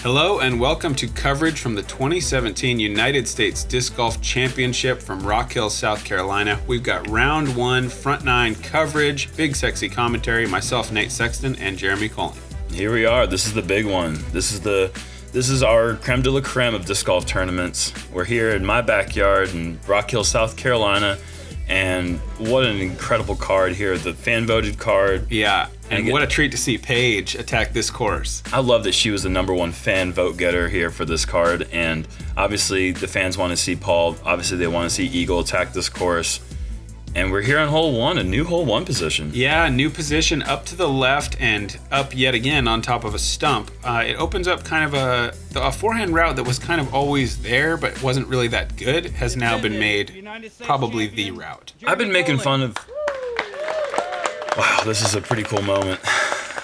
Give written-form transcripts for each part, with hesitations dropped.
Hello and welcome to coverage from the 2017 United States Disc Golf Championship from Rock Hill, South Carolina. We've got round one, front nine coverage, big sexy commentary, myself, Nate Sexton, and Jeremy Colling. Here we are. This is the big one. This is our creme de la creme of disc golf tournaments. We're here in my backyard in Rock Hill, South Carolina, and what an incredible card here. The fan-voted card. Yeah, and what a treat to see Paige attack this course. I love that she was the number one fan vote getter here for this card, and obviously the fans want to see Paul. Obviously they want to see Eagle attack this course. And we're here on hole one, a new hole one position. Yeah, new position up to the left and up yet again on top of a stump. It opens up kind of a forehand route that was kind of always there but wasn't really that good, has now been made probably the route. I've been making fun of... Wow, this is a pretty cool moment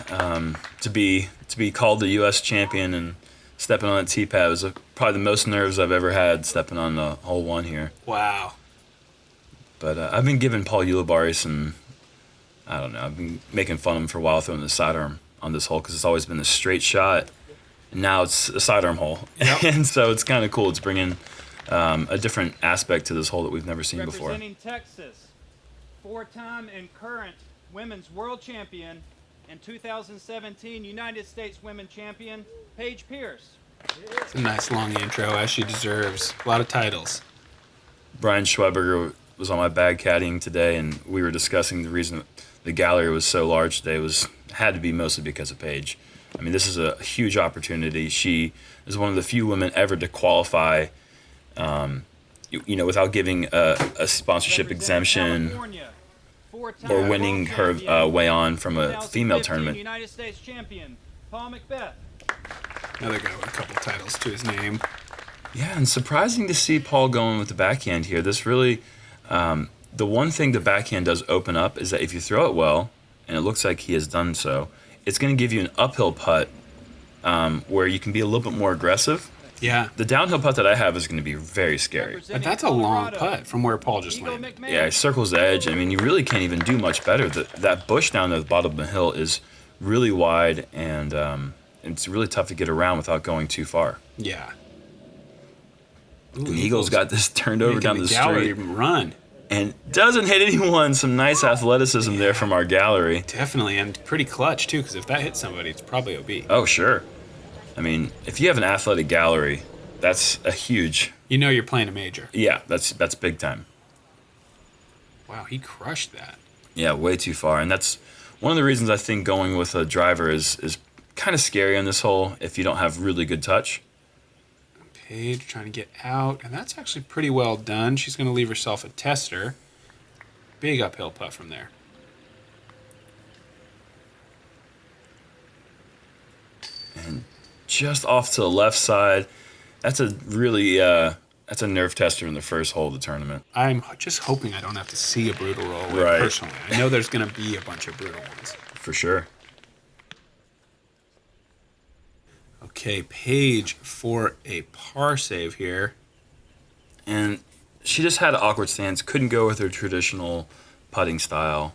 to be called the U.S. champion and stepping on that tee pad was probably the most nerves I've ever had stepping on the hole one here. Wow. But I've been giving Paul Ulibarri some, I don't know, I've been making fun of him for a while throwing the sidearm on this hole because it's always been a straight shot. And now it's a sidearm hole. Yep. And so it's kind of cool. It's bringing a different aspect to this hole that we've never seen before. Representing Texas, four-time and current women's world champion and 2017 United States women's champion, Paige Pierce. It's a nice long intro, as she deserves. A lot of titles. Brian Schweberger was on my bag caddying today, and we were discussing the reason the gallery was so large today had to be mostly because of Paige. I mean, this is a huge opportunity. She is one of the few women ever to qualify, without giving a sponsorship exemption or winning her way on from a female tournament. United States champion, Paul Macbeth. Another guy with a couple titles to his name. Yeah, and surprising to see Paul going with the backhand here. This really, the one thing the backhand does open up is that if you throw it well, and it looks like he has done so, it's going to give you an uphill putt where you can be a little bit more aggressive. Yeah. The downhill putt that I have is going to be very scary. But that's a long putt from where Paul just landed. Yeah, he circles the edge. I mean, you really can't even do much better. That bush down at the bottom of the hill is really wide, and it's really tough to get around without going too far. Yeah. Ooh, and Eagle's got this turned over down the gallery street. Run. And doesn't hit anyone. Some nice athleticism there from our gallery. Definitely, and pretty clutch, too, because if that hits somebody, it's probably OB. Oh, sure. I mean, if you have an athletic gallery, that's a huge... You know you're playing a major. Yeah, that's big time. Wow, he crushed that. Yeah, way too far. And that's one of the reasons I think going with a driver is kind of scary on this hole if you don't have really good touch. Paige trying to get out, and that's actually pretty well done. She's going to leave herself a tester. Big uphill putt from there. And just off to the left side, that's a really that's a nerve tester in the first hole of the tournament. I'm just hoping I don't have to see a brutal roll personally. I know there's going to be a bunch of brutal ones. For sure. Okay, Paige for a par save here. And she just had an awkward stance, couldn't go with her traditional putting style.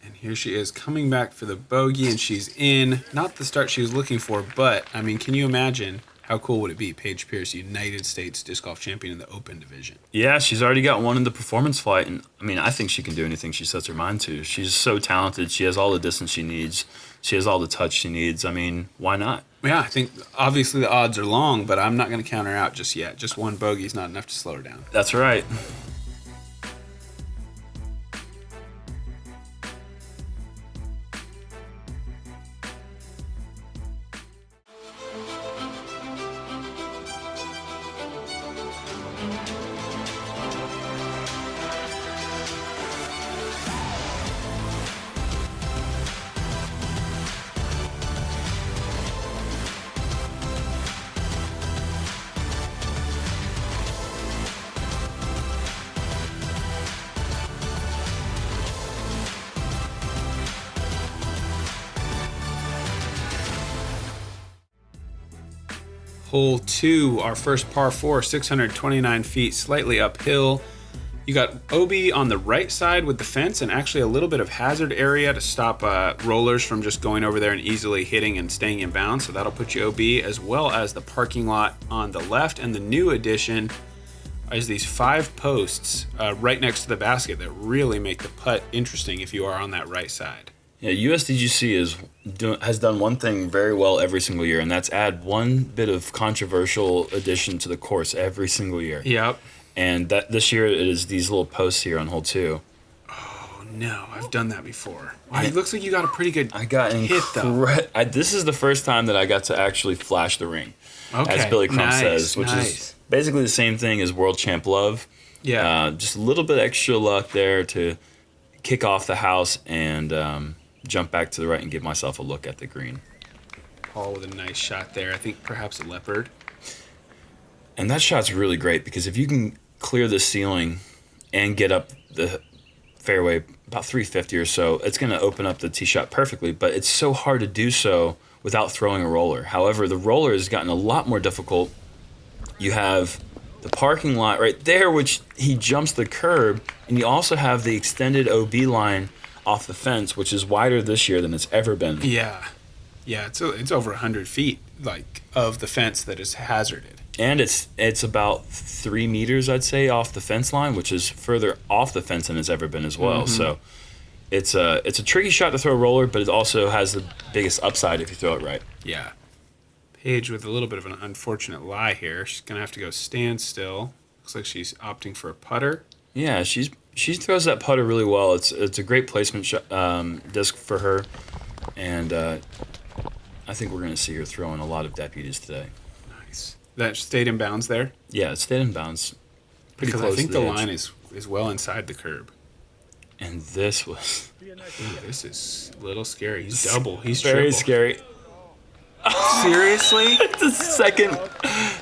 And here she is coming back for the bogey, and she's in. Not the start she was looking for, but, I mean, can you imagine how cool would it be? Paige Pierce, United States Disc Golf Champion in the Open division. Yeah, she's already got one in the performance flight, and, I mean, I think she can do anything she sets her mind to. She's so talented. She has all the distance she needs. She has all the touch she needs. I mean, why not? Yeah, I think obviously the odds are long, but I'm not going to count her out just yet. Just one bogey is not enough to slow her down. That's right. Hole 2, our first par 4, 629 feet, slightly uphill. You got OB on the right side with the fence and actually a little bit of hazard area to stop rollers from just going over there and easily hitting and staying in bounds. So that'll put you OB, as well as the parking lot on the left. And the new addition is these 5 posts right next to the basket that really make the putt interesting if you are on that right side. Yeah, USDGC has done one thing very well every single year, and that's add one bit of controversial addition to the course every single year. Yep. And that this year it is these little posts here on hole 2. Oh no, I've done that before. Wow, it looks like you got a pretty good hit though. This is the first time that I got to actually flash the ring, Okay, as Billy Crump nice, says, which is basically the same thing as World Champ Love. Yeah. Just a little bit extra luck there to kick off the house and jump back to the right and give myself a look at the green. Paul with a nice shot there. I think perhaps a leopard. And that shot's really great because if you can clear the ceiling and get up the fairway about 350 or so, it's going to open up the tee shot perfectly, but it's so hard to do so without throwing a roller. However, the roller has gotten a lot more difficult. You have the parking lot right there, which he jumps the curb, and you also have the extended OB line off the fence, which is wider this year than it's ever been. Yeah. Yeah, it's over 100 feet of the fence that is hazarded. And it's about 3 meters, I'd say, off the fence line, which is further off the fence than it's ever been as well. Mm-hmm. So it's a tricky shot to throw a roller, but it also has the biggest upside if you throw it right. Yeah. Paige with a little bit of an unfortunate lie here. She's going to have to go standstill. Looks like she's opting for a putter. Yeah, she throws that putter really well. It's a great placement disc for her, and I think we're going to see her throwing a lot of deputies today. Nice. That stayed in bounds there? Yeah, it stayed in bounds. Pretty because close I think to the edge. line is well inside the curb. And this was... Ooh, this is a little scary. He's double. He's very triple. Scary. Seriously? The second...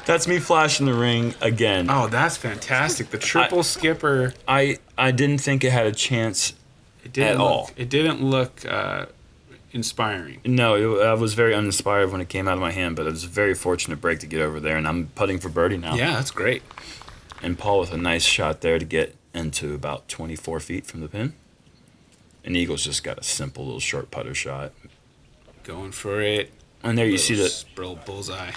That's me flashing the ring again. Oh, that's fantastic. The triple skipper. I didn't think it had a chance at all. It didn't look inspiring. No, I was very uninspired when it came out of my hand, but it was a very fortunate break to get over there, and I'm putting for birdie now. Yeah, that's great. And Paul with a nice shot there to get into about 24 feet from the pin. And Eagles just got a simple little short putter shot. Going for it. And there you see that. Bullseye.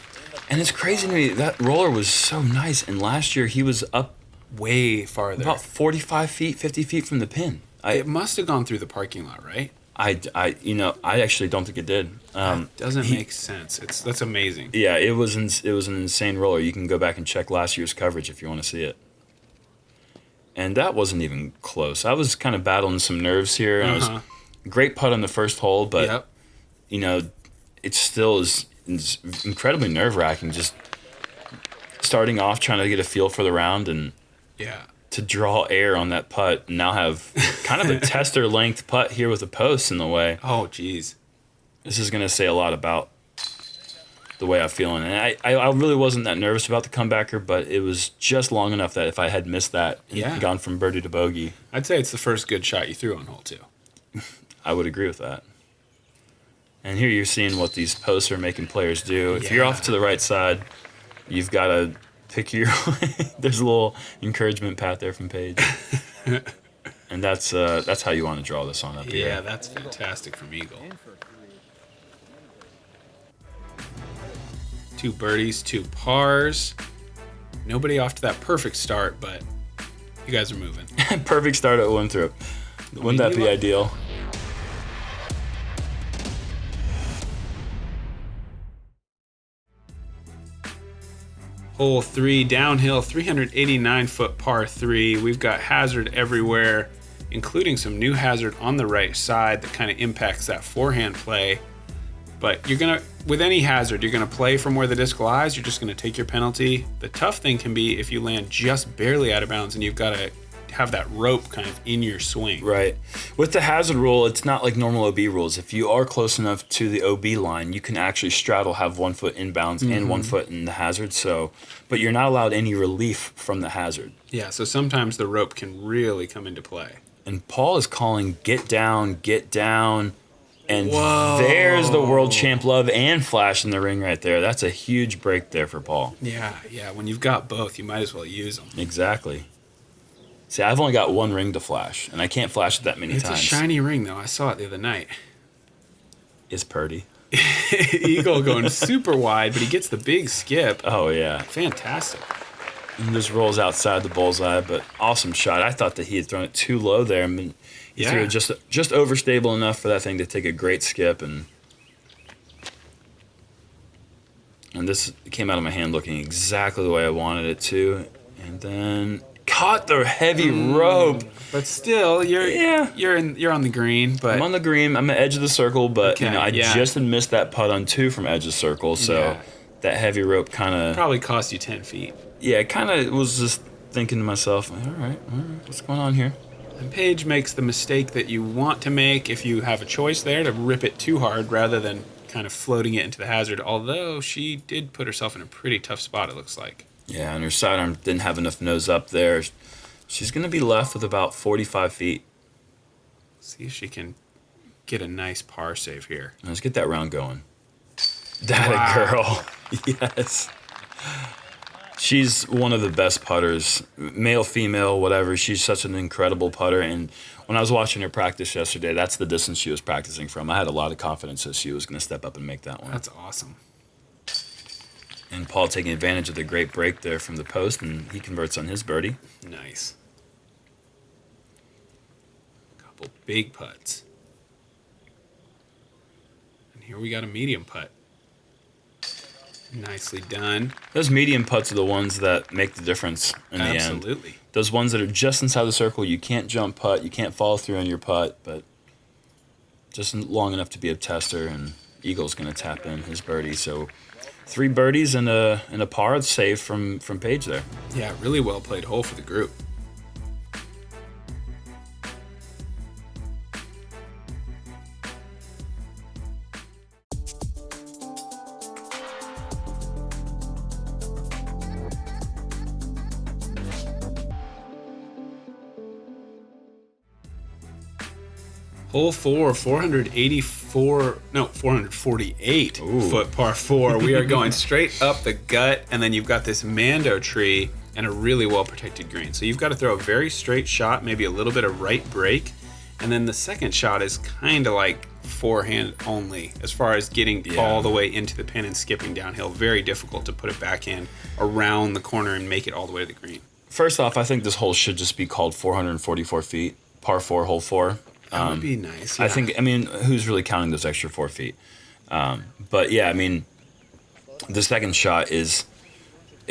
And it's crazy to me, that roller was so nice, and last year he was up way farther. About 45 feet, 50 feet from the pin. It must have gone through the parking lot, right? I actually don't think it did. That doesn't make sense. That's amazing. Yeah, it was an insane roller. You can go back and check last year's coverage if you want to see it. And that wasn't even close. I was kind of battling some nerves here. And it was a great putt on the first hole, but it still is incredibly nerve-wracking just starting off trying to get a feel for the round and to draw air on that putt and now have kind of a tester length putt here with a post in the way. Oh, geez. This is going to say a lot about the way I'm feeling. And I really wasn't that nervous about the comebacker, but it was just long enough that if I had missed that and gone from birdie to bogey. I'd say it's the first good shot you threw on hole 2. I would agree with that. And here you're seeing what these posts are making players do. If you're off to the right side, you've got to pick your way. There's a little encouragement pat there from Paige. And that's how you want to draw this on up here. Yeah, that's fantastic from Eagle. 2 birdies, 2 pars. Nobody off to that perfect start, but you guys are moving. Perfect start at Winthrop. Wouldn't that be ideal? Hole 3, downhill, 389-foot par 3. We've got hazard everywhere, including some new hazard on the right side that kind of impacts that forehand play. But with any hazard, you're gonna play from where the disc lies. You're just gonna take your penalty. The tough thing can be if you land just barely out of bounds and you've got to have that rope kind of in your swing. Right. With the hazard rule, it's not like normal OB rules. If you are close enough to the OB line, you can actually straddle, have 1 foot inbounds and 1 foot in the hazard. But you're not allowed any relief from the hazard. Yeah, so sometimes the rope can really come into play. And Paul is calling, get down. And there's the world champ love and flash in the ring right there. That's a huge break there for Paul. Yeah. When you've got both, you might as well use them. Exactly. See, I've only got one ring to flash, and I can't flash it that many times. It's a shiny ring, though. I saw it the other night. It's purdy. Eagle going super wide, but he gets the big skip. Oh, yeah. Fantastic. And just rolls outside the bullseye, but awesome shot. I thought that he had thrown it too low there. I mean, he threw it just overstable enough for that thing to take a great skip, and this came out of my hand looking exactly the way I wanted it to, and then caught the heavy rope. But still, you're on the green. But I'm on the green. I'm at the edge of the circle, but Okay, I just had missed that putt on 2 from edge of circle, so that heavy rope kind of probably cost you 10 feet. Yeah, it kind of was just thinking to myself, all right, what's going on here? And Paige makes the mistake that you want to make if you have a choice there to rip it too hard rather than kind of floating it into the hazard, although she did put herself in a pretty tough spot, it looks like. Yeah, and her sidearm didn't have enough nose up there. She's going to be left with about 45 feet. See if she can get a nice par save here. Let's get that round going. That girl. Yes. She's one of the best putters, male, female, whatever. She's such an incredible putter. And when I was watching her practice yesterday, that's the distance she was practicing from. I had a lot of confidence that she was going to step up and make that one. That's awesome. And Paul taking advantage of the great break there from the post, and he converts on his birdie. Nice. Couple big putts. And here we got a medium putt. Nicely done. Those medium putts are the ones that make the difference in the end. Absolutely. Those ones that are just inside the circle, you can't jump putt, you can't follow through on your putt, but just long enough to be a tester, and Eagle's going to tap in his birdie. So 3 birdies and a par save from Paige there. Yeah, really well played hole for the group. Hole 4, 448 foot par 4. We are going straight up the gut, and then you've got this Mando tree and a really well protected green. So you've got to throw a very straight shot, maybe a little bit of right break, and then the second shot is kind of like forehand only as far as getting all the way into the pin and skipping downhill. Very difficult to put it back in around the corner and make it all the way to the green. First off, I think this hole should just be called 444 feet, par 4, hole 4. That would be nice. Yeah. I think, who's really counting those extra 4 feet? But yeah, the second shot is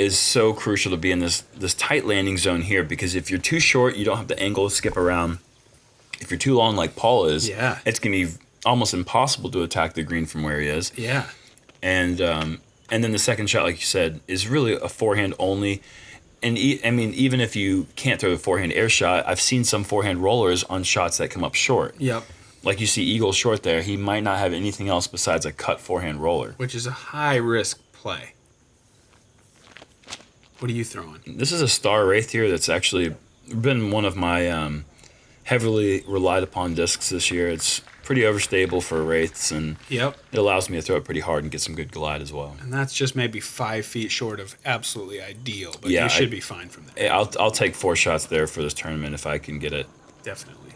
so crucial to be in this tight landing zone here, because if you're too short, you don't have the angle to skip around. If you're too long, like Paul is, it's going to be almost impossible to attack the green from where he is. Yeah. And then the second shot, like you said, is really a forehand only. And even if you can't throw the forehand air shot, I've seen some forehand rollers on shots that come up short. Yep. Like you see Eagle short there, he might not have anything else besides a cut forehand roller. Which is a high risk play. What are you throwing? This is a Star Wraith here that's actually been one of my heavily relied upon discs this year. It's pretty overstable for Wraiths, and it allows me to throw it pretty hard and get some good glide as well. And that's just maybe 5 feet short of absolutely ideal, but you should be fine from there. I'll take 4 shots there for this tournament if I can get it. Definitely.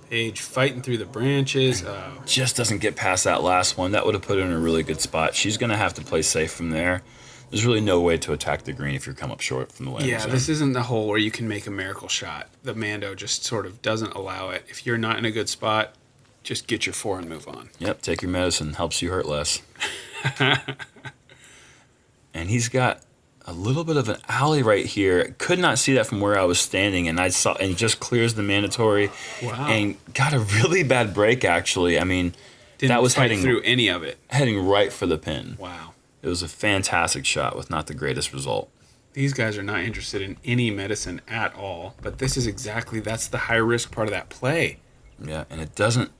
Paige fighting through the branches. Just doesn't get past that last one. That would have put her in a really good spot. She's going to have to play safe from there. There's really no way to attack the green if you come up short from the landing zone. This isn't the hole where you can make a miracle shot. The Mando just sort of doesn't allow it. If you're not in a good spot, just get your 4 and move on. Yep, take your medicine. Helps you hurt less. And he's got a little bit of an alley right here. Could not see that from where I was standing, and he just clears the mandatory. Wow. And got a really bad break, actually. That was heading through any of it. Heading right for the pin. Wow. It was a fantastic shot with not the greatest result. These guys are not interested in any medicine at all, but that's the high risk part of that play. Yeah, and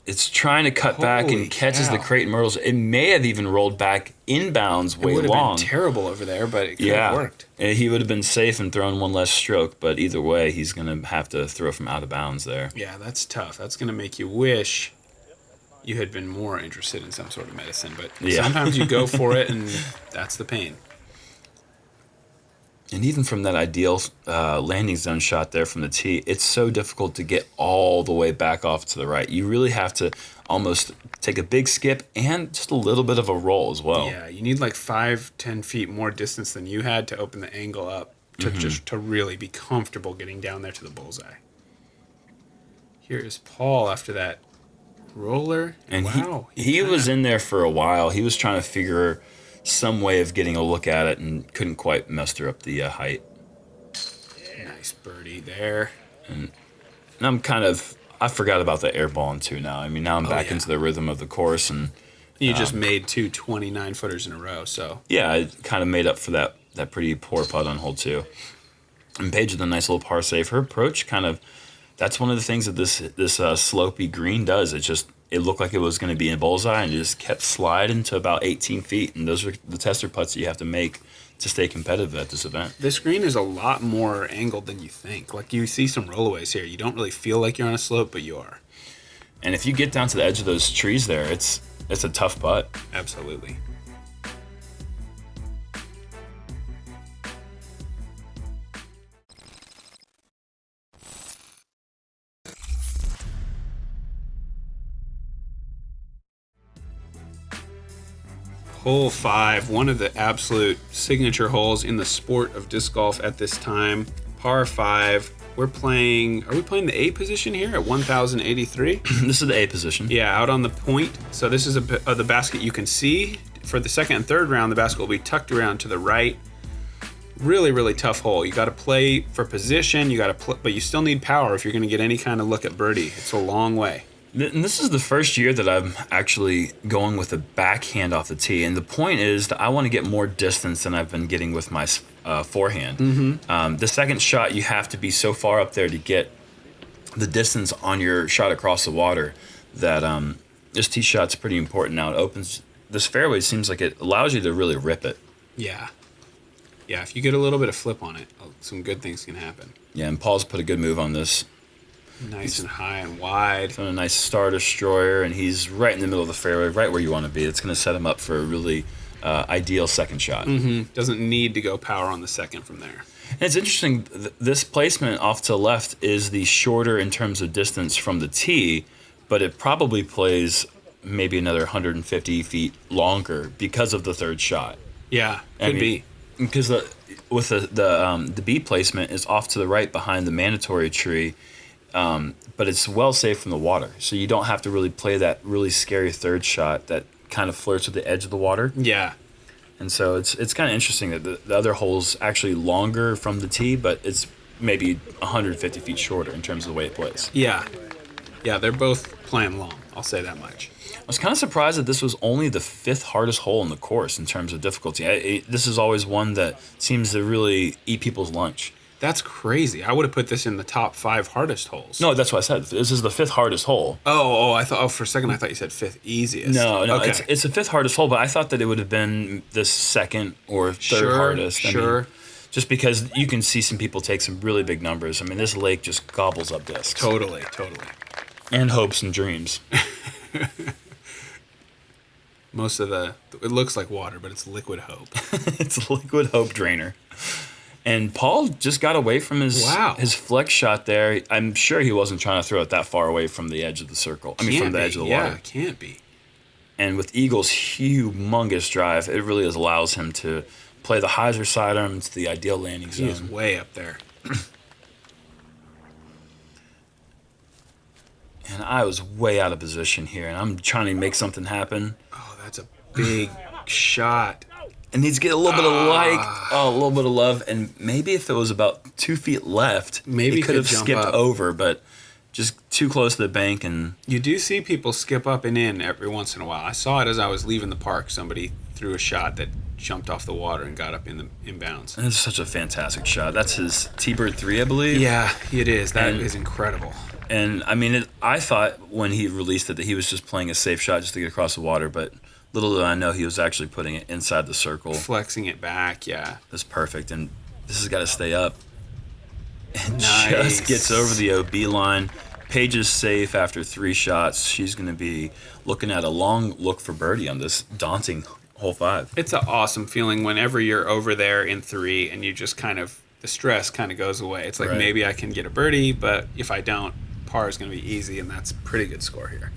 it's trying to cut back and catches the Creighton Myrtles. It may have even rolled back inbounds way long. It would have been terrible over there, but it could have worked. He would have been safe and thrown one less stroke, but either way, he's going to have to throw from out of bounds there. Yeah, that's tough. That's going to make you wish you had been more interested in some sort of medicine, but sometimes you go for it, and that's the pain. And even from that ideal landing zone shot there from the tee, it's so difficult to get all the way back off to the right. You really have to almost take a big skip and just a little bit of a roll as well. Yeah, you need like 5-10 feet more distance than you had to open the angle up to really be comfortable getting down there to the bullseye. Here is Paul after that roller. And wow, he was in there for a while. He was trying to figure some way of getting a look at it and couldn't quite muster up the height. Nice birdie there. And I'm I forgot about the air balling too now. I mean, now I'm back into the rhythm of the course. And you just made 2 29-footers in a row, so. Yeah, I kind of made up for that pretty poor putt on hole 2. And Paige with a nice little par save. Her approach that's one of the things that this slopey green does. It looked like it was going to be in bullseye and it just kept sliding to about 18 feet. And those are the tester putts that you have to make to stay competitive at this event. This green is a lot more angled than you think. Like, you see some rollaways here. You don't really feel like you're on a slope, but you are. And if you get down to the edge of those trees there, it's a tough putt. Absolutely. Hole 5, one of the absolute signature holes in the sport of disc golf at this time. Par 5. Are we playing the A position here at 1,083? This is the A position. Yeah, out on the point. So this is the basket you can see. For the second and third round, the basket will be tucked around to the right. Really, really tough hole. You got to play for position. But you still need power if you're going to get any kind of look at birdie. It's a long way. And this is the first year that I'm actually going with a backhand off the tee. And the point is that I want to get more distance than I've been getting with my forehand. Mm-hmm. The second shot, you have to be so far up there to get the distance on your shot across the water that this tee shot's pretty important. Now it opens this fairway. Seems like it allows you to really rip it. Yeah. Yeah, if you get a little bit of flip on it, some good things can happen. Yeah, and Paul's put a good move on this. Nice and high and wide. On a nice star destroyer, and he's right in the middle of the fairway, right where you want to be. It's going to set him up for a really ideal second shot. Mm-hmm. Doesn't need to go power on the second from there. And it's interesting, this placement off to the left is the shorter in terms of distance from the tee, but it probably plays maybe another 150 feet longer because of the third shot. Yeah, could be. Because the B placement is off to the right behind the mandatory tree. But it's well safe from the water, so you don't have to really play that really scary third shot that kind of flirts with the edge of the water. Yeah. And so it's kind of interesting that the other hole's actually longer from the tee, but it's maybe 150 feet shorter in terms of the way it plays. Yeah. Yeah, they're both playing long. I'll say that much. I was kind of surprised that this was only the 5th hardest hole in the course in terms of difficulty. This is always one that seems to really eat people's lunch. That's crazy. I would have put this in the top 5 hardest holes. No, that's what I said. This is the 5th hardest hole. I thought for a second I thought you said 5th easiest. No, okay. It's the 5th hardest hole, but I thought that it would have been the 2nd or 3rd hardest. Sure. I mean, just because you can see some people take some really big numbers. I mean, this lake just gobbles up discs. Totally. And hopes and dreams. Most of it looks like water, but it's liquid hope. It's a liquid hope drainer. And Paul just got away from his flex shot there. I'm sure he wasn't trying to throw it that far away from the edge of the circle. From the edge of the water. Yeah, can't be. And with Eagle's humongous drive, it really allows him to play the hyzer sidearm to the ideal landing zone. He's way up there. And I was way out of position here, and I'm trying to make something happen. Oh, that's a big shot. It needs to get a little bit of a little bit of love, and maybe if it was about 2 feet left, maybe he could have skipped over, but just too close to the bank. And you do see people skip up and in every once in a while. I saw it as I was leaving the park. Somebody threw a shot that jumped off the water and got up in bounds. And it's such a fantastic shot. That's his T-Bird 3, I believe. Yeah, it is. That is incredible. And I mean, I thought when he released it that he was just playing a safe shot just to get across the water, but little did I know he was actually putting it inside the circle. Flexing it back, yeah. That's perfect. And this has got to stay up. And Nice. just gets over the OB line. Paige is safe after 3 shots. She's going to be looking at a long look for birdie on this daunting hole 5. It's an awesome feeling whenever you're over there in 3 and you just kind of, the stress kind of goes away. It's like, Right. maybe I can get a birdie, but if I don't, par is going to be easy, and that's a pretty good score here.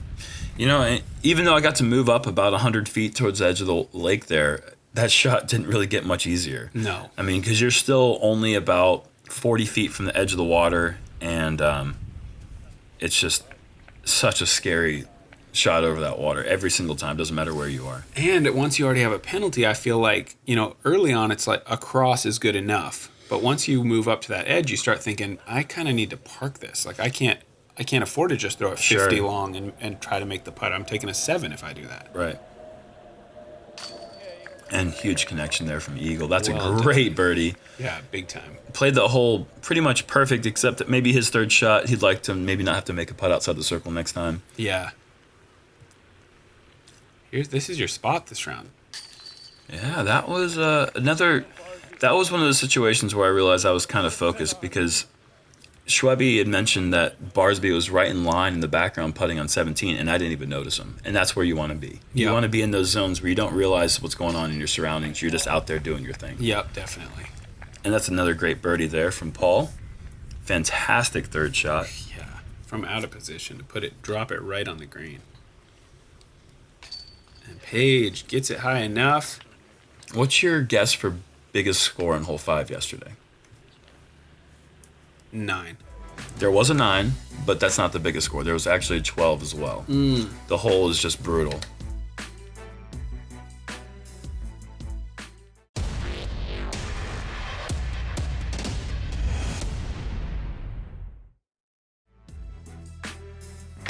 You know, and even though I got to move up about 100 feet towards the edge of the lake there, that shot didn't really get much easier. No. I mean, because you're still only about 40 feet from the edge of the water, and it's just such a scary shot over that water every single time. Doesn't matter where you are. And once you already have a penalty, I feel like, early on it's like a cross is good enough. But once you move up to that edge, you start thinking, I kind of need to park this. Like, I can't afford to just throw it 50 Sure. long and try to make the putt. I'm taking a 7 if I do that. Right. And huge connection there from Eagle. That's Well a great birdie. Yeah, big time. Played the hole pretty much perfect, except that maybe his third shot, he'd like to maybe not have to make a putt outside the circle next time. Yeah. This is your spot this round. Yeah, that was that was one of those situations where I realized I was kind of focused, because Schwebe had mentioned that Barsby was right in line in the background putting on 17, and I didn't even notice him. And that's where you want to be. You Yeah. want to be in those zones where you don't realize what's going on in your surroundings. You're just out there doing your thing. Yep, definitely. And that's another great birdie there from Paul. Fantastic third shot. Yeah, from out of position to drop it right on the green. And Paige gets it high enough. What's your guess for biggest score in hole 5 yesterday? 9. There was a 9, but that's not the biggest score. There was actually a 12 as well. The hole is just brutal.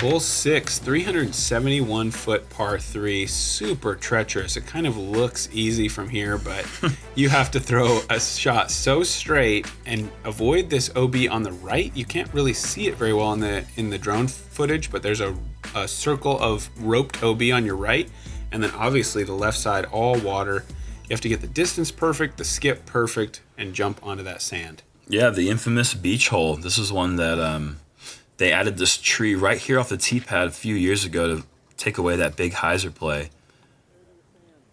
Hole 6, 371-foot par 3, super treacherous. It kind of looks easy from here, but you have to throw a shot so straight and avoid this OB on the right. You can't really see it very well in the drone footage, but there's a circle of roped OB on your right, and then obviously the left side all water. You have to get the distance perfect, the skip perfect, and jump onto that sand. Yeah, the infamous beach hole. This is one that they added this tree right here off the tee pad a few years ago to take away that big hyzer play.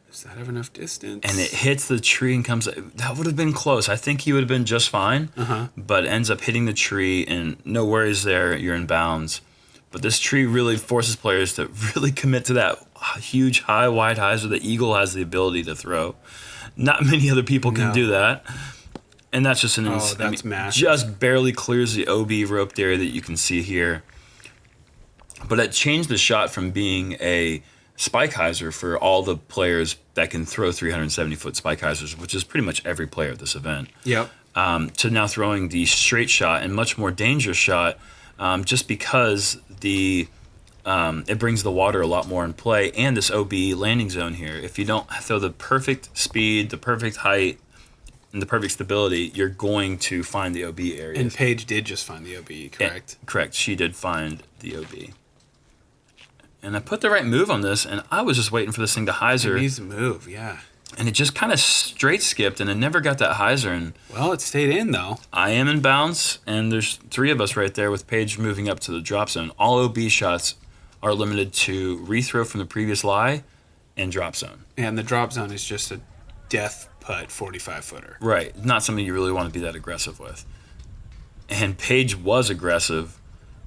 Does that have enough distance? And it hits the tree and comes. That would have been close. I think he would have been just fine, but ends up hitting the tree, and no worries there. You're in bounds. But this tree really forces players to really commit to that huge, high, wide hyzer that Eagle has the ability to throw. Not many other people can do that. And that's just that's massive. Just barely clears the OB roped area that you can see here. But it changed the shot from being a spike hyzer for all the players that can throw 370-foot spike hyzers, which is pretty much every player at this event. Yep. To now throwing the straight shot and much more dangerous shot, just because it brings the water a lot more in play, and this OB landing zone here. If you don't throw the perfect speed, the perfect height, and the perfect stability, you're going to find the OB area. And Paige did just find the OB, correct? Correct. She did find the OB. And I put the right move on this, and I was just waiting for this thing to hyzer. It needs to move, yeah. And it just kind of straight skipped, and it never got that hyzer. And Well, it stayed in, though. I am in bounds, and there's 3 of us right there with Paige moving up to the drop zone. All OB shots are limited to rethrow from the previous lie and drop zone. And the drop zone is just a death putt 45-footer. Right. Not something you really want to be that aggressive with. And Paige was aggressive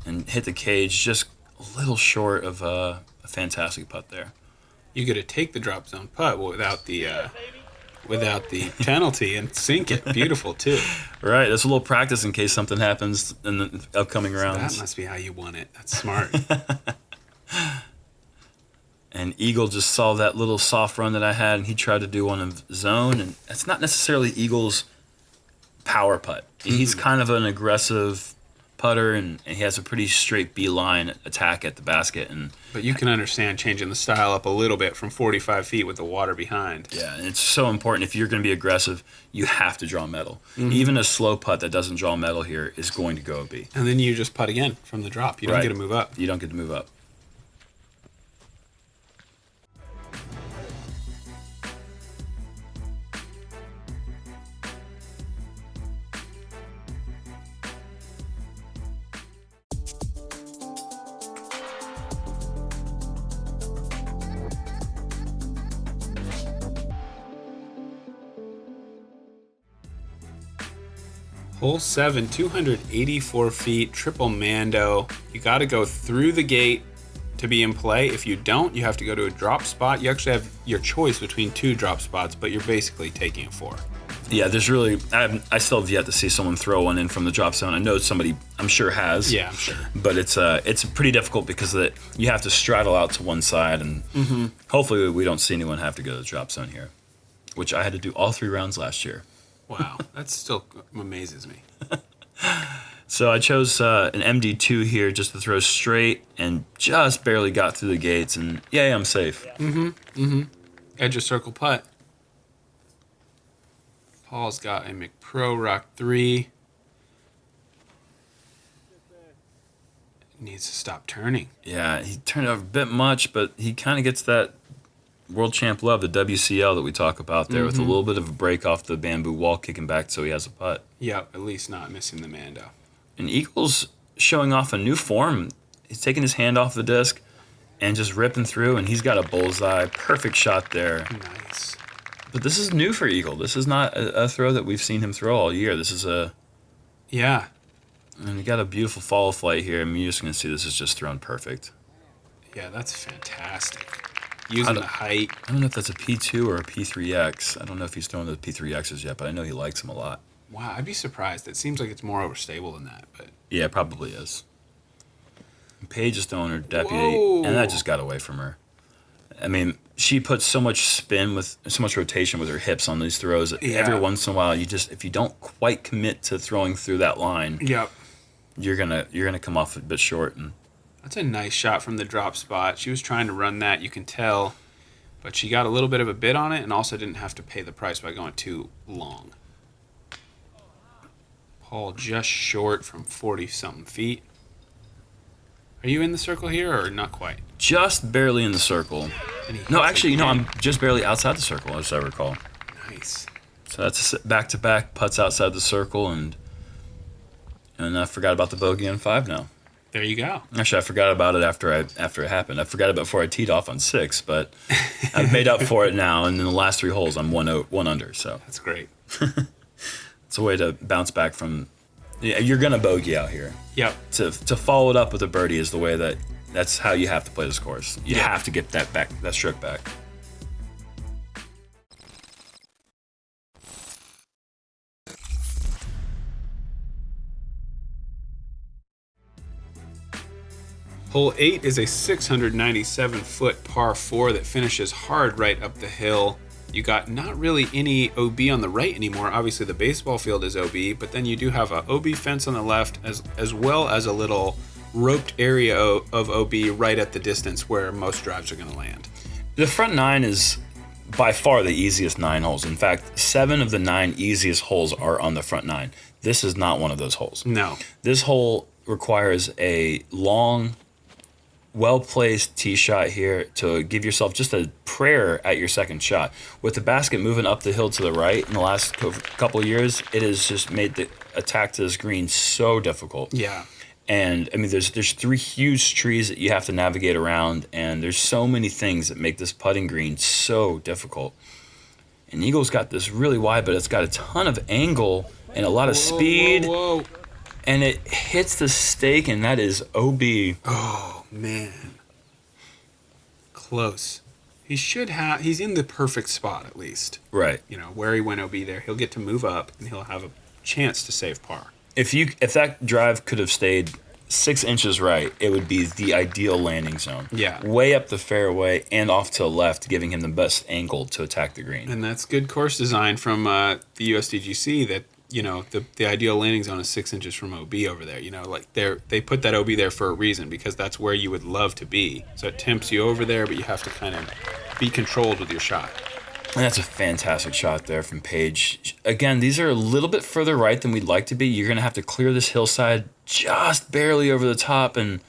and hit the cage just a little short of a fantastic putt there. You got to take the drop zone putt without the penalty and sink it. Beautiful, too. Right. That's a little practice in case something happens in the upcoming rounds. That must be how you won it. That's smart. And Eagle just saw that little soft run that I had, and he tried to do one of zone, and that's not necessarily Eagle's power putt. He's kind of an aggressive putter, and he has a pretty straight beeline attack at the basket. But you can understand changing the style up a little bit from 45 feet with the water behind. Yeah, and it's so important. If you're going to be aggressive, you have to draw metal. Even a slow putt that doesn't draw metal here is going to go OB. And then you just putt again from the drop. You don't get to move up. You don't get to move up. Hole 7, 284 feet, triple Mando. You got to go through the gate to be in play. If you don't, you have to go to a drop spot. You actually have your choice between 2 drop spots, but you're basically taking a 4. Yeah, there's really, I still have yet to see someone throw one in from the drop zone. I know somebody, I'm sure has. Yeah, I'm sure. But it's pretty difficult because you have to straddle out to one side, and hopefully we don't see anyone have to go to the drop zone here, which I had to do all 3 rounds last year. Wow, that still amazes me. So I chose an MD2 here just to throw straight and just barely got through the gates, and yay, I'm safe. Edge of circle putt. Paul's got a McPro Rock 3. Needs to stop turning. Yeah, he turned over a bit much, but he kind of gets that World Champ love, the WCL that we talk about there, with a little bit of a break off the bamboo wall kicking back so he has a putt. Yep, at least not missing the Mando. And Eagles showing off a new form. He's taking his hand off the disc and just ripping through, and he's got a bullseye. Perfect shot there. Nice. But this is new for Eagle. This is not a throw that we've seen him throw all year. This is Yeah. And he got a beautiful follow flight here. I mean, you're just going to see this is just thrown perfect. Yeah, that's fantastic. Using the height. I don't know if that's a P2 or a P3X. I don't know if he's throwing the P3Xs yet, but I know he likes them a lot. Wow, I'd be surprised. It seems like it's more overstable than that, but Yeah, it probably is. Paige is throwing her deputy, Whoa. and that just got away from her. I mean, she puts so much spin with so much rotation with her hips on these throws. That Yeah. Every once in a while, if you don't quite commit to throwing through that line, Yep. you're gonna come off a bit short. And That's a nice shot from the drop spot. She was trying to run that, you can tell, but she got a little bit of a bid on it and also didn't have to pay the price by going too long. Paul just short from 40-something feet. Are you in the circle here or not quite? just barely in the circle. And he No, hits actually, again. I'm just barely outside the circle, as I recall. Nice. So that's back-to-back putts outside the circle, and I forgot about the bogey on 5 now. There you go. Actually, I forgot about it after it happened. I forgot about it before I teed off on 6, but I've made up for it now. And in the last 3 holes, I'm one under. So That's great. it's a way to bounce back from. Yeah, you're gonna bogey out here. Yep. To follow it up with a birdie is the way that's how you have to play this course. You have to get that stroke back. Hole 8 is a 697-foot par 4 that finishes hard right up the hill. You got not really any OB on the right anymore. Obviously, the baseball field is OB, but then you do have a OB fence on the left as well as a little roped area of OB right at the distance where most drives are going to land. The front 9 is by far the easiest 9 holes. In fact, 7 of the 9 easiest holes are on the front 9. This is not one of those holes. No. This hole requires a long, well-placed tee shot here to give yourself just a prayer at your second shot. With the basket moving up the hill to the right in the last couple of years, it has just made the attack to this green so difficult. Yeah. And I mean, there's 3 huge trees that you have to navigate around, and there's so many things that make this putting green so difficult. And Eagle's got this really wide, but it's got a ton of angle and a lot of speed. Whoa. And it hits the stake, and that is OB. Oh, man. Close. He's in the perfect spot at least. Right. You know, where he went OB there. He'll get to move up, and he'll have a chance to save par. If that drive could have stayed 6 inches right, it would be the ideal landing zone. Yeah. Way up the fairway and off to the left, giving him the best angle to attack the green. And that's good course design from the USDGC that, you know, the ideal landing zone is 6 inches from OB over there. You know, like they put that OB there for a reason because that's where you would love to be. So it tempts you over there, but you have to kind of be controlled with your shot. And that's a fantastic shot there from Paige. Again, these are a little bit further right than we'd like to be. You're going to have to clear this hillside just barely over the top and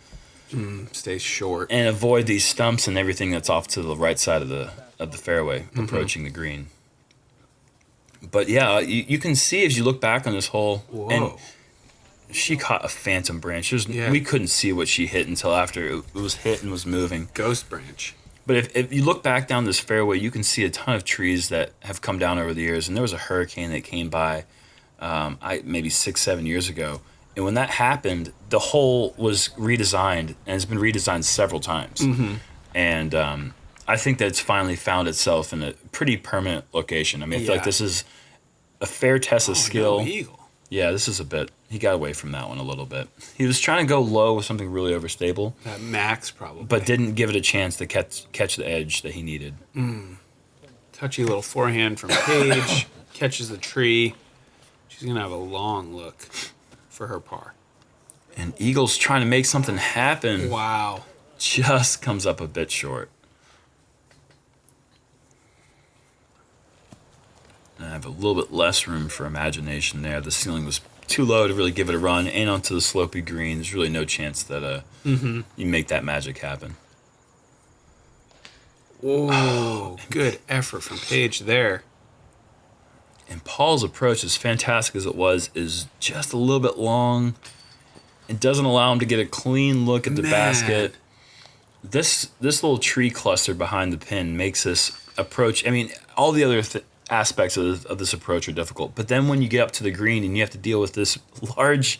Stay short. and avoid these stumps and everything that's off to the right side of the fairway approaching the green. But yeah, you can see as you look back on this hole, Whoa. and she caught a phantom branch. Yeah. We couldn't see what she hit until after it was hit and was moving. Ghost branch. But if you look back down this fairway, you can see a ton of trees that have come down over the years. And there was a hurricane that came by maybe 6-7 years ago. And when that happened, the hole was redesigned, and it's been redesigned several times. And I think that it's finally found itself in a pretty permanent location. I mean, I feel like this is a fair test of skill. No eagle. Yeah, this is a bit. He got away from that one a little bit. He was trying to go low with something really overstable. That max probably. But didn't give it a chance to catch the edge that he needed. Touchy little forehand from Paige. Catches the tree. She's going to have a long look for her par. And Eagle's trying to make something happen. Wow. Just comes up a bit short. And I have a little bit less room for imagination there. The ceiling was too low to really give it a run. And onto the slopey green, there's really no chance that you make that magic happen. Whoa, good effort from Paige there. And Paul's approach, as fantastic as it was, is just a little bit long. It doesn't allow him to get a clean look at the basket. This little tree cluster behind the pin makes this approach. I mean, all the other aspects of this approach are difficult. But then when you get up to the green and you have to deal with this large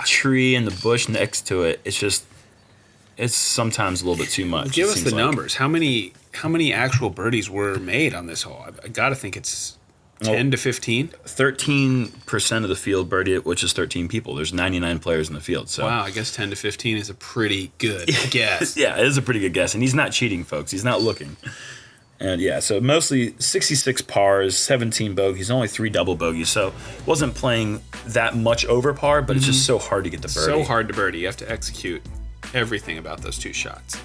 tree and the bush next to it, it's sometimes a little bit too much. Give us the numbers. How many actual birdies were made on this hole? I got to think it's 10 to 15? 13% of the field birdied it, which is 13 people. There's 99 players in the field. So wow, I guess 10 to 15 is a pretty good guess. Yeah, it is a pretty good guess. And he's not cheating, folks. He's not looking. And yeah, so mostly 66 pars, 17 bogeys, only 3 double bogeys. So wasn't playing that much over par, but it's just so hard to get the birdie. So hard to birdie. You have to execute everything about those 2 shots.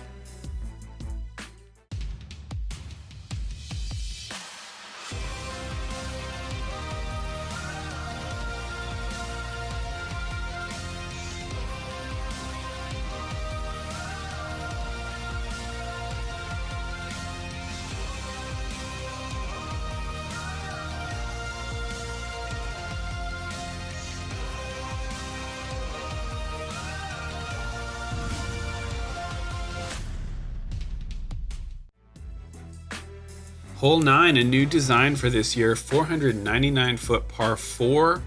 Hole 9, a new design for this year, 499-foot par 4.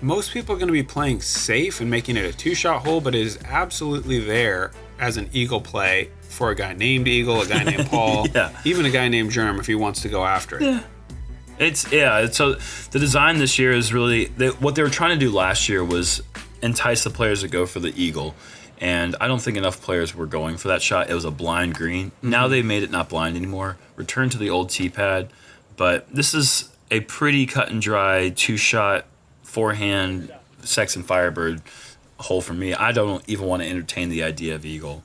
Most people are going to be playing safe and making it a 2-shot hole, but it is absolutely there as an eagle play for a guy named Eagle, a guy named Paul, even a guy named Germ if he wants to go after it. So the design this year is really what they were trying to do last year was entice the players to go for the eagle. And I don't think enough players were going for that shot. It was a blind green. Now they've made it not blind anymore. Return to the old tee pad. But this is a pretty cut and dry 2-shot forehand Sexton Firebird hole for me. I don't even want to entertain the idea of eagle.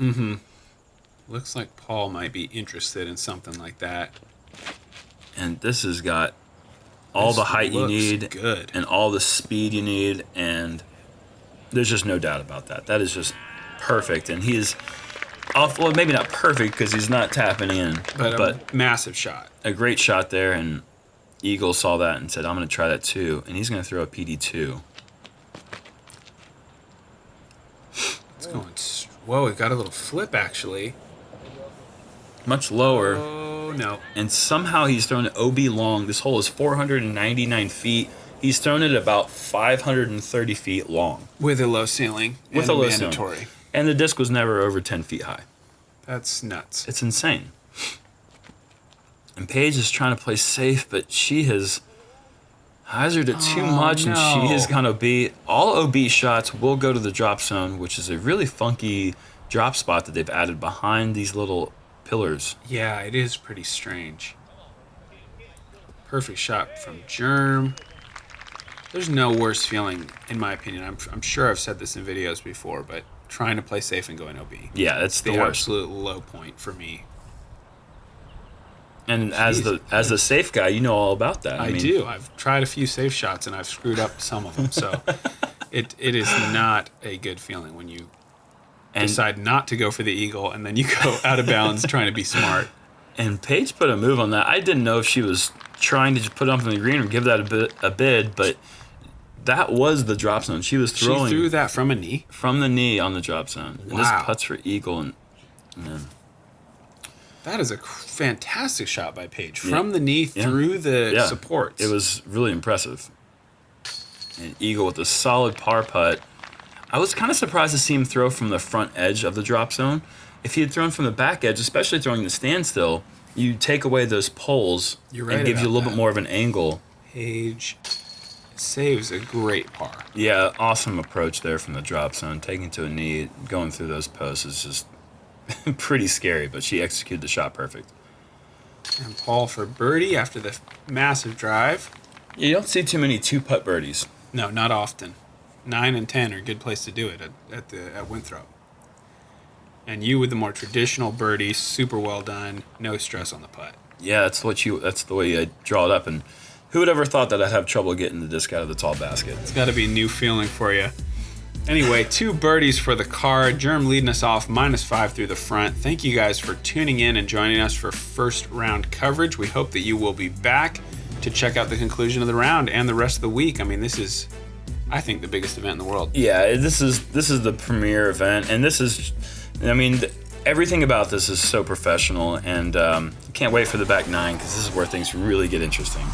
Looks like Paul might be interested in something like that. And this has got all the height you need. Good. And all the speed you need. And there's just no doubt about that. That is just perfect. And he is, well, maybe not perfect because he's not tapping in. But a massive shot. A great shot there. And Eagle saw that and said, I'm going to try that too. And he's going to throw a PD2. It's going, whoa, it got a little flip actually. Much lower. Oh, no. And somehow he's thrown an OB long. This hole is 499 feet. He's thrown it about 530 feet long. With a low ceiling. With a low ceiling. And the disc was never over 10 feet high. That's nuts. It's insane. And Paige is trying to play safe, but she has hazarded it too much, and she is going to be... All OB shots will go to the drop zone, which is a really funky drop spot that they've added behind these little pillars. Yeah, it is pretty strange. Perfect shot from Germ. There's no worse feeling, in my opinion. I'm sure I've said this in videos before, but trying to play safe and going OB. Yeah, that's the worst. Absolute low point for me. And as the safe guy, you know all about that. I do. I've tried a few safe shots and I've screwed up some of them. So it is not a good feeling when you decide not to go for the eagle and then you go out of bounds trying to be smart. And Paige put a move on that. I didn't know if she was trying to just put it up in the green or give that a bid, but that was the drop zone. She was throwing. She threw that from a knee? From the knee on the drop zone. And this putts for eagle. And that is a fantastic shot by Paige. From the knee through the supports. It was really impressive. And eagle with a solid par putt. I was kind of surprised to see him throw from the front edge of the drop zone. If he had thrown from the back edge, especially throwing the standstill, you take away those poles and gives you a little bit more of an angle. Page saves a great par. Yeah, awesome approach there from the drop zone. Taking to a knee, going through those posts is just pretty scary, but she executed the shot perfect. And Paul for birdie after the massive drive. Yeah, you don't see too many two-putt birdies. No, not often. 9 and 10 are a good place to do it at Winthrop. And you with the more traditional birdie, super well done, no stress on the putt. Yeah, that's the way I draw it up. And who would ever thought that I'd have trouble getting the disc out of the tall basket? It's got to be a new feeling for you. Anyway, 2 birdies for the card. Germ leading us off -5 through the front. Thank you guys for tuning in and joining us for first round coverage. We hope that you will be back to check out the conclusion of the round and the rest of the week. I mean, this is, I think, the biggest event in the world. Yeah, this is the premier event, and this is, I mean, everything about this is so professional, and can't wait for the back 9 because this is where things really get interesting.